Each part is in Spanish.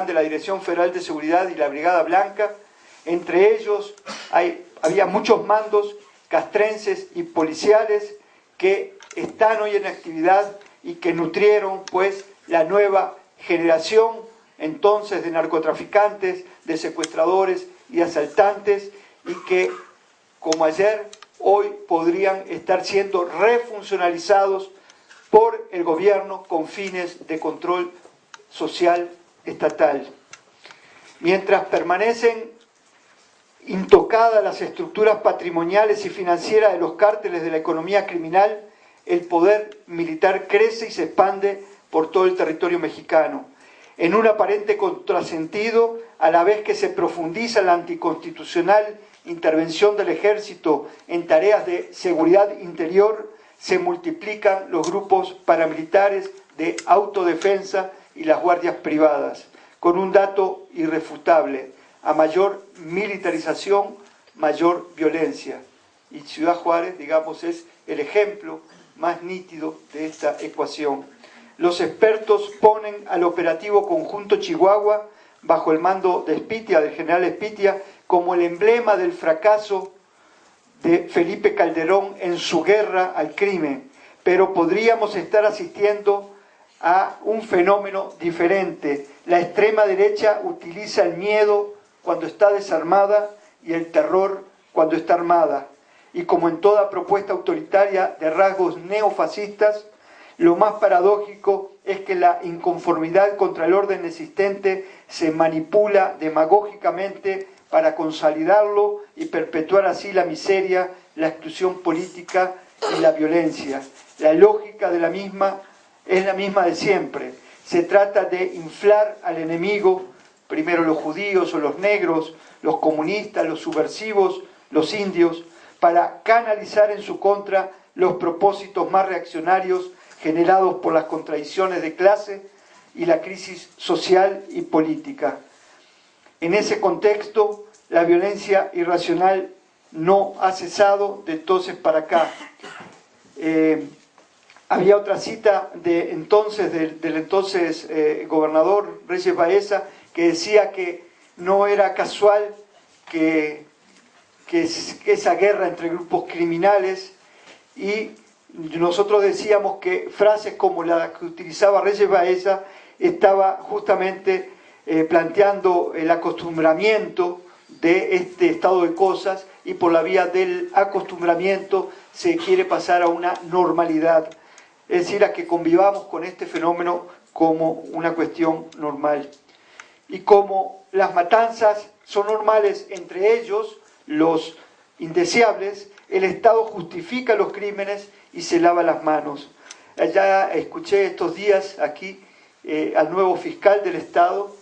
de la Dirección Federal de Seguridad y la Brigada Blanca. Entre ellos había muchos mandos castrenses y policiales que están hoy en actividad y que nutrieron pues la nueva generación entonces de narcotraficantes, de secuestradores y asaltantes, y que como ayer, hoy podrían estar siendo refuncionalizados por el gobierno con fines de control social estatal. Mientras permanecen intocadas las estructuras patrimoniales y financieras de los cárteles de la economía criminal, el poder militar crece y se expande por todo el territorio mexicano, en un aparente contrasentido, a la vez que se profundiza la anticonstitucional intervención del ejército en tareas de seguridad interior, se multiplican los grupos paramilitares de autodefensa y las guardias privadas, con un dato irrefutable: a mayor militarización, mayor violencia. Y Ciudad Juárez, digamos, es el ejemplo más nítido de esta ecuación. Los expertos ponen al operativo conjunto Chihuahua, bajo el mando de Espitia, del general Espitia, como el emblema del fracaso de Felipe Calderón en su guerra al crimen. Pero podríamos estar asistiendo a un fenómeno diferente. La extrema derecha utiliza el miedo cuando está desarmada y el terror cuando está armada. Y como en toda propuesta autoritaria de rasgos neofascistas, lo más paradójico es que la inconformidad contra el orden existente se manipula demagógicamente para consolidarlo y perpetuar así la miseria, la exclusión política y la violencia. La lógica de la misma es la misma de siempre. Se trata de inflar al enemigo, primero los judíos o los negros, los comunistas, los subversivos, los indios, para canalizar en su contra los propósitos más reaccionarios generados por las contradicciones de clase y la crisis social y política. En ese contexto, la violencia irracional no ha cesado de entonces para acá. Había otra cita del entonces gobernador Reyes Baeza, que decía que no era casual que esa guerra entre grupos criminales, y nosotros decíamos que frases como la que utilizaba Reyes Baeza estaba justamente planteando el acostumbramiento de este estado de cosas, y por la vía del acostumbramiento se quiere pasar a una normalidad, es decir, a que convivamos con este fenómeno como una cuestión normal. Y como las matanzas son normales, entre ellos los indeseables, el Estado justifica los crímenes y se lava las manos. Ya escuché estos días aquí al nuevo fiscal del Estado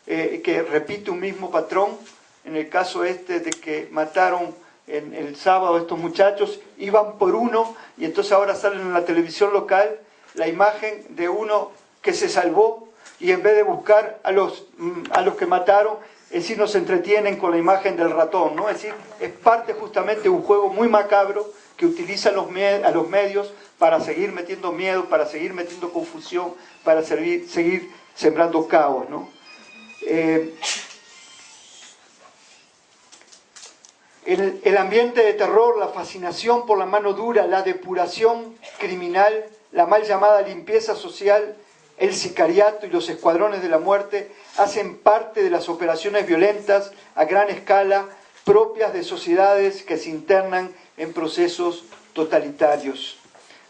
que repite un mismo patrón. En el caso de que mataron el sábado estos muchachos, iban por uno, y entonces ahora salen en la televisión local la imagen de uno que se salvó, y en vez de buscar a los que mataron, es decir, nos entretienen con la imagen del ratón, ¿no? Es decir, es parte justamente de un juego muy macabro que utilizan a los medios para seguir metiendo miedo, para seguir metiendo confusión, para seguir sembrando caos, ¿no? El ambiente de terror, la fascinación por la mano dura, la depuración criminal, la mal llamada limpieza social, el sicariato y los escuadrones de la muerte hacen parte de las operaciones violentas a gran escala propias de sociedades que se internan en procesos totalitarios.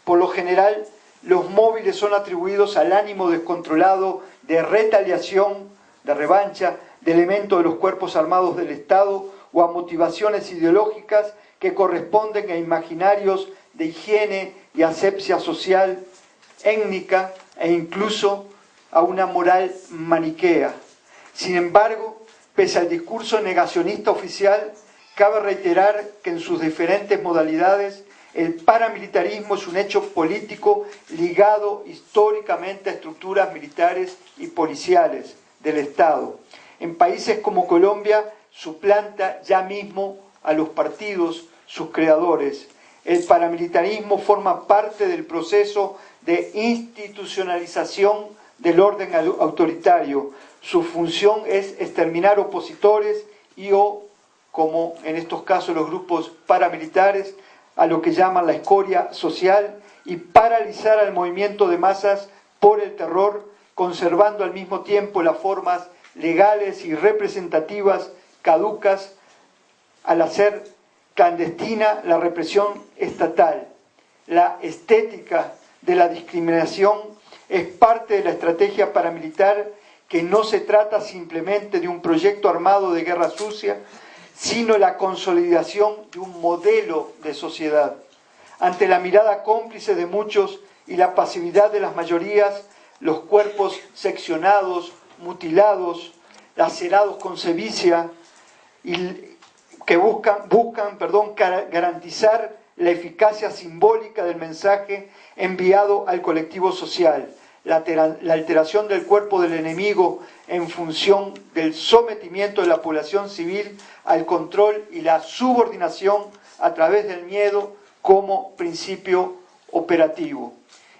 Por lo general, los móviles son atribuidos al ánimo descontrolado de retaliación, de revancha, de elementos de los cuerpos armados del Estado, o a motivaciones ideológicas que corresponden a imaginarios de higiene y asepsia social, étnica e incluso a una moral maniquea. Sin embargo, pese al discurso negacionista oficial, cabe reiterar que en sus diferentes modalidades el paramilitarismo es un hecho político ligado históricamente a estructuras militares y policiales del Estado. En países como Colombia, suplanta ya mismo a los partidos, sus creadores. El paramilitarismo forma parte del proceso de institucionalización del orden autoritario, Su función es exterminar opositores y o, como en estos casos los grupos paramilitares, a lo que llaman la escoria social, y paralizar al movimiento de masas por el terror, conservando al mismo tiempo las formas legales y representativas caducas al hacer clandestina la represión estatal. La estética de la discriminación es parte de la estrategia paramilitar, que no se trata simplemente de un proyecto armado de guerra sucia, sino la consolidación de un modelo de sociedad. Ante la mirada cómplice de muchos y la pasividad de las mayorías, los cuerpos seccionados, mutilados, lacerados con sevicia, y que buscan garantizar la eficacia simbólica del mensaje enviado al colectivo social, la alteración del cuerpo del enemigo en función del sometimiento de la población civil al control y la subordinación a través del miedo como principio operativo.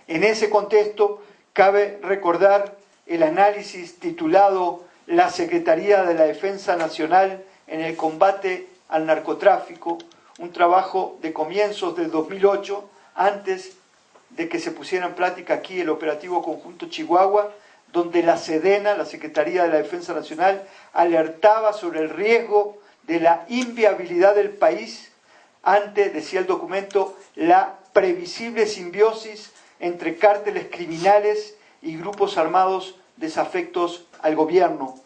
En ese contexto, cabe recordar el análisis titulado La Secretaría de la Defensa Nacional en el combate al narcotráfico, un trabajo de comienzos del 2008, antes de que se pusiera en práctica aquí el operativo conjunto Chihuahua, donde la SEDENA, la Secretaría de la Defensa Nacional, alertaba sobre el riesgo de la inviabilidad del país ante, decía el documento, la previsible simbiosis entre cárteles criminales y grupos armados desafectos al gobierno,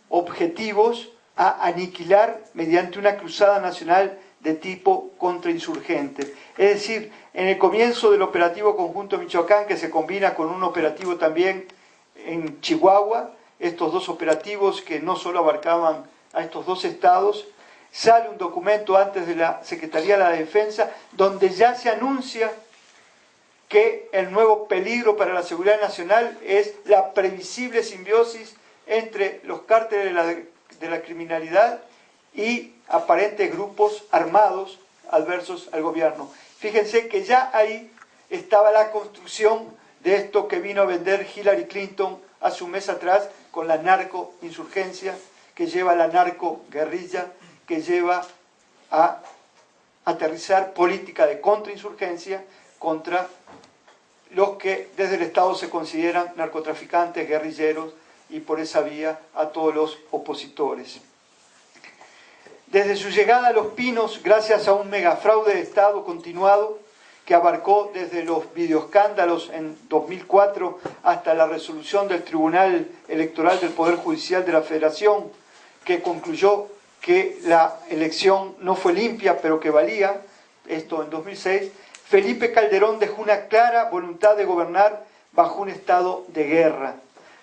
objetivos a aniquilar mediante una cruzada nacional de tipo contrainsurgente. Es decir, en el comienzo del operativo conjunto Michoacán, que se combina con un operativo también en Chihuahua, estos dos operativos que no solo abarcaban a estos dos estados, sale un documento antes de la Secretaría de la Defensa, donde ya se anuncia que el nuevo peligro para la seguridad nacional es la previsible simbiosis entre los cárteles de la criminalidad y aparentes grupos armados adversos al gobierno. Fíjense que ya ahí estaba la construcción de esto que vino a vender Hillary Clinton hace un mes atrás con la narcoinsurgencia, que lleva a la narcoguerrilla, que lleva a aterrizar política de contrainsurgencia contra los que desde el Estado se consideran narcotraficantes, guerrilleros, y por esa vía a todos los opositores. Desde su llegada a Los Pinos, gracias a un megafraude de Estado continuado, que abarcó desde los videoescándalos en 2004 hasta la resolución del Tribunal Electoral del Poder Judicial de la Federación, que concluyó que la elección no fue limpia, pero que valía, esto en 2006, Felipe Calderón dejó una clara voluntad de gobernar bajo un estado de guerra.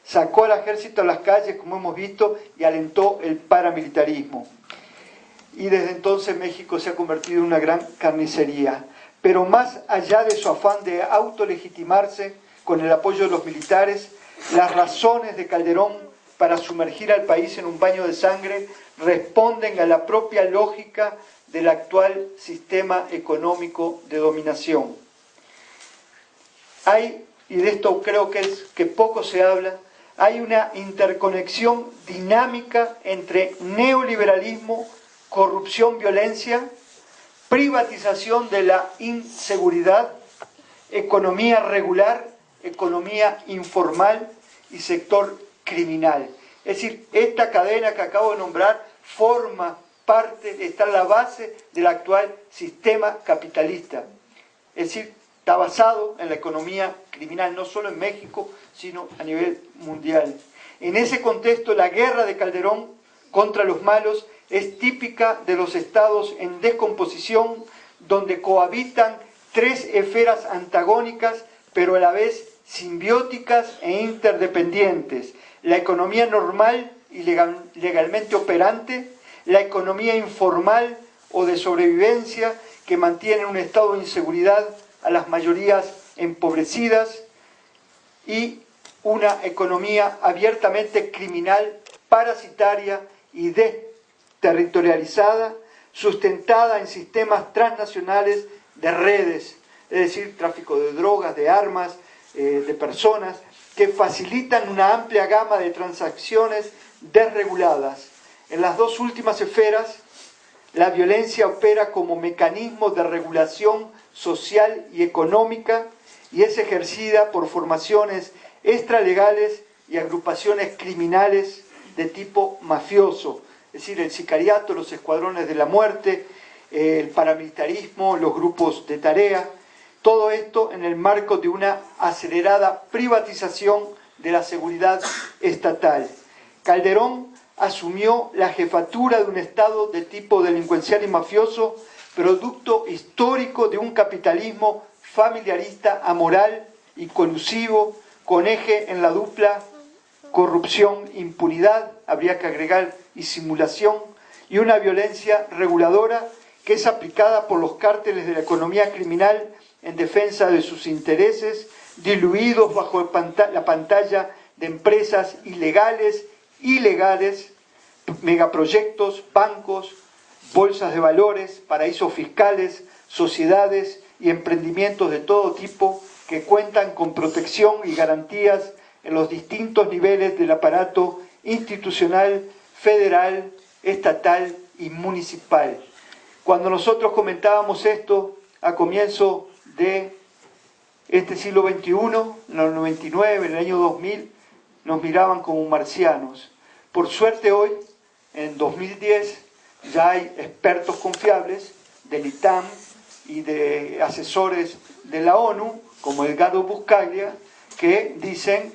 Sacó al ejército a las calles, como hemos visto, y alentó el paramilitarismo. Y desde entonces México se ha convertido en una gran carnicería. Pero más allá de su afán de autolegitimarse con el apoyo de los militares, las razones de Calderón para sumergir al país en un baño de sangre responden a la propia lógica del actual sistema económico de dominación. Hay, y de esto creo que poco se habla, hay una interconexión dinámica entre neoliberalismo, corrupción, violencia, privatización de la inseguridad, economía regular, economía informal y sector criminal. Es decir, esta cadena que acabo de nombrar forma parte, está en la base del actual sistema capitalista. Es decir, está basado en la economía criminal, no solo en México, sino a nivel mundial. En ese contexto, la guerra de Calderón contra los malos es típica de los estados en descomposición, donde cohabitan tres esferas antagónicas, pero a la vez simbióticas e interdependientes: la economía normal y legalmente operante, la economía informal o de sobrevivencia, que mantiene un estado de inseguridad a las mayorías empobrecidas, y una economía abiertamente criminal, parasitaria y desterritorializada, sustentada en sistemas transnacionales de redes, es decir, tráfico de drogas, de armas, de personas, que facilitan una amplia gama de transacciones desreguladas. En las dos últimas esferas, la violencia opera como mecanismo de regulación social y económica y es ejercida por formaciones extralegales y agrupaciones criminales de tipo mafioso, es decir, el sicariato, los escuadrones de la muerte, el paramilitarismo, los grupos de tarea, todo esto en el marco de una acelerada privatización de la seguridad estatal. Calderón asumió la jefatura de un Estado de tipo delincuencial y mafioso, producto histórico de un capitalismo familiarista, amoral y colusivo, con eje en la dupla corrupción-impunidad, habría que agregar, y simulación, y una violencia reguladora que es aplicada por los cárteles de la economía criminal en defensa de sus intereses, diluidos bajo la pantalla de empresas ilegales, megaproyectos, bancos, bolsas de valores, paraísos fiscales, sociedades y emprendimientos de todo tipo que cuentan con protección y garantías en los distintos niveles del aparato institucional, federal, estatal y municipal. Cuando nosotros comentábamos esto a comienzo de este siglo XXI, en el 99, en el año 2000, nos miraban como marcianos. Por suerte hoy, en 2010, ya hay expertos confiables del ITAM y de asesores de la ONU, como Edgardo Buscaglia, que dicen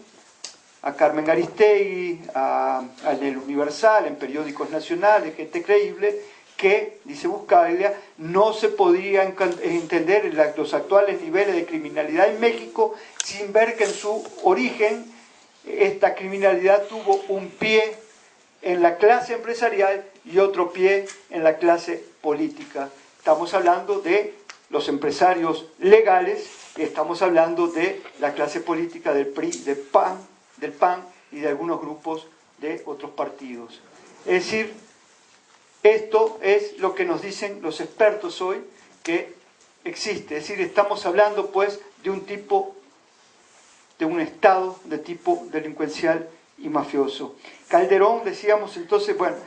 a Carmen Aristegui, a El Universal, en periódicos nacionales, gente creíble, que, dice Buscaglia, no se podría entender los actuales niveles de criminalidad en México sin ver que en su origen esta criminalidad tuvo un pie en la clase empresarial y otro pie en la clase política. Estamos hablando de los empresarios legales y estamos hablando de la clase política del PRI, del PAN y de algunos grupos de otros partidos. Es decir, esto es lo que nos dicen los expertos hoy que existe. Es decir, estamos hablando pues de un estado de tipo delincuencial y mafioso. Calderón, decíamos entonces, bueno,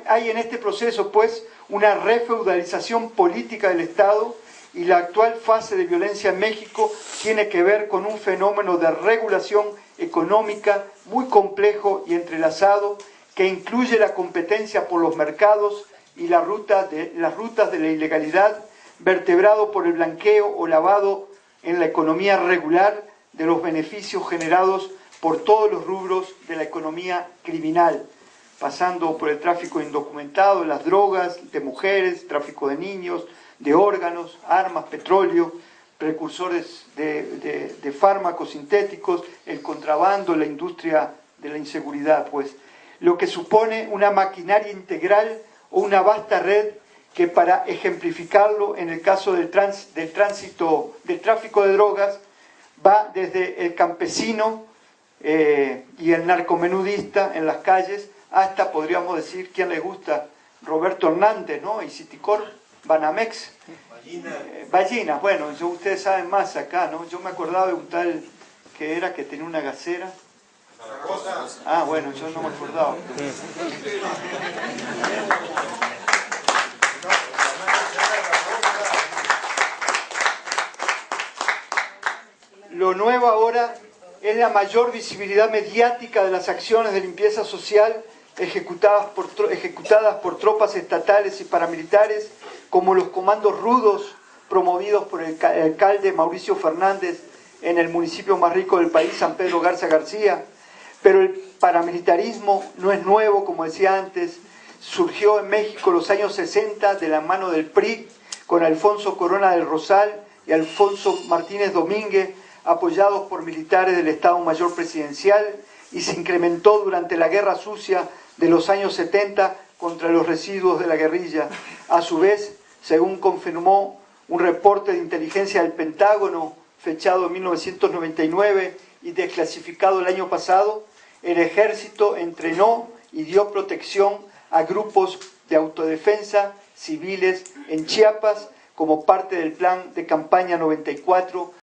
hay en este proceso pues una refeudalización política del Estado y la actual fase de violencia en México tiene que ver con un fenómeno de regulación económica muy complejo y entrelazado que incluye la competencia por los mercados y las rutas de la ilegalidad, vertebrado por el blanqueo o lavado en la economía regular de los beneficios generados por todos los rubros de la economía criminal, pasando por el tráfico indocumentado, las drogas, de mujeres, tráfico de niños, de órganos, armas, petróleo, precursores de fármacos sintéticos, el contrabando, la industria de la inseguridad, pues, lo que supone una maquinaria integral o una vasta red que, para ejemplificarlo en el caso del tráfico de drogas, va desde el campesino y el narcomenudista en las calles hasta, podríamos decir, ¿quién le gusta? Roberto Hernández, ¿no? Y Citicor, Banamex, Ballinas, bueno, ustedes saben más acá, ¿no? Yo me acordaba de un tal que tenía una gasera. Ah, bueno, yo no me acordaba. Lo nuevo ahora es la mayor visibilidad mediática de las acciones de limpieza social ejecutadas por tropas estatales y paramilitares, como los comandos rudos promovidos por el alcalde Mauricio Fernández en el municipio más rico del país, San Pedro Garza García. Pero el paramilitarismo no es nuevo, como decía antes, surgió en México en los años 60 de la mano del PRI, con Alfonso Corona del Rosal y Alfonso Martínez Domínguez, apoyados por militares del Estado Mayor Presidencial, y se incrementó durante la Guerra Sucia de los años 70 contra los residuos de la guerrilla. A su vez, según confirmó un reporte de inteligencia del Pentágono, fechado en 1999 y desclasificado el año pasado, el ejército entrenó y dio protección a grupos de autodefensa civiles en Chiapas como parte del plan de campaña 94